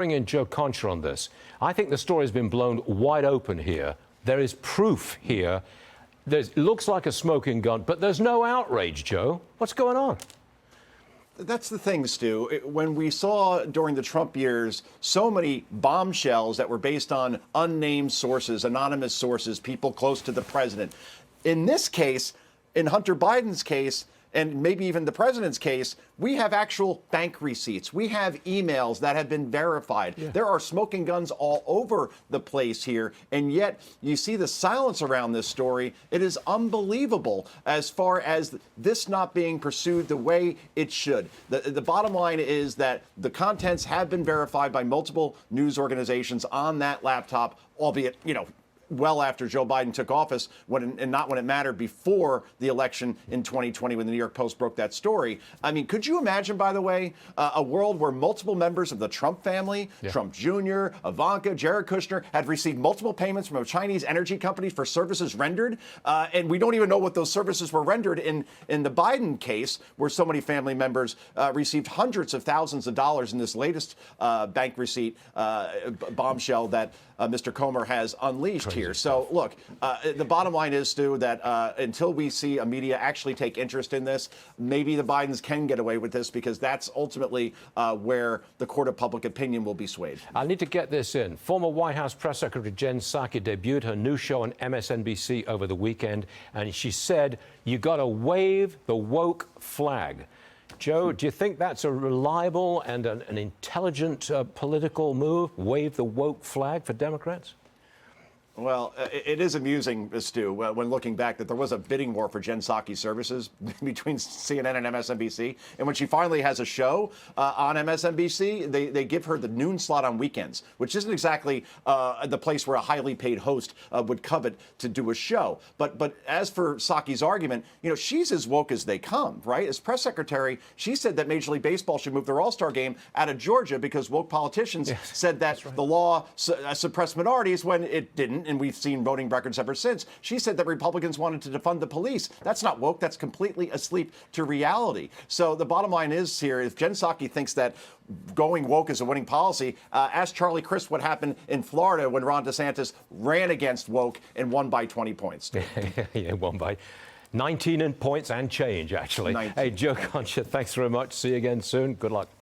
Bring in Joe Concha on this. I think the story has been blown wide open here. There is proof here. It looks like a smoking gun, but there's no outrage, Joe. What's going on? That's the thing, Stu. When we saw during the Trump years so many bombshells that were based on unnamed sources, anonymous sources, people close to the president. In this case, in Hunter Biden's case, and maybe even the president's case, we have actual bank receipts. We have emails that have been verified. Yeah. There are smoking guns all over the place here. And yet you see the silence around this story. It is unbelievable as far as this not being pursued the way it should. The bottom line is that the contents have been verified by multiple news organizations on that laptop, albeit, well after Joe Biden took office, and not when it mattered before the election in 2020 when the New York Post broke that story. I mean, could you imagine, by the way, a world where multiple members of the Trump family, Trump Jr., Ivanka, Jared Kushner, had received multiple payments from a Chinese energy company for services rendered? And we don't even know what those services were rendered in the Biden case, where so many family members received hundreds of thousands of dollars in this latest bank receipt bombshell that Mr. Comer has unleashed here. So, look, the bottom line is, Stu, that until we see a media actually take interest in this, maybe the Bidens can get away with this, because that's ultimately where the court of public opinion will be swayed. I need to get this in. Former White House Press Secretary Jen Psaki debuted her new show on MSNBC over the weekend, and she said, "You got to wave the woke flag." Joe, do you think that's a reliable and an intelligent political move? Wave the woke flag for Democrats? Well, it is amusing, Stu, when looking back, that there was a bidding war for Jen Psaki's services between CNN and MSNBC. And when she finally has a show on MSNBC, they give her the noon slot on weekends, which isn't exactly the place where a highly paid host would covet to do a show. But as for Psaki's argument, she's as woke as they come, right? As press secretary, she said that Major League Baseball should move their All-Star game out of Georgia because woke politicians said that the law suppressed minorities when it didn't. And we've seen voting records ever since. She said that Republicans wanted to defund the police. That's not woke. That's completely asleep to reality. So the bottom line is here, if Jen Psaki thinks that going woke is a winning policy, ask Charlie Crist what happened in Florida when Ron DeSantis ran against woke and won by 20 points. Yeah, won by 19 points and change, actually. 19. Hey, Joe Concha, thanks very much. See you again soon. Good luck.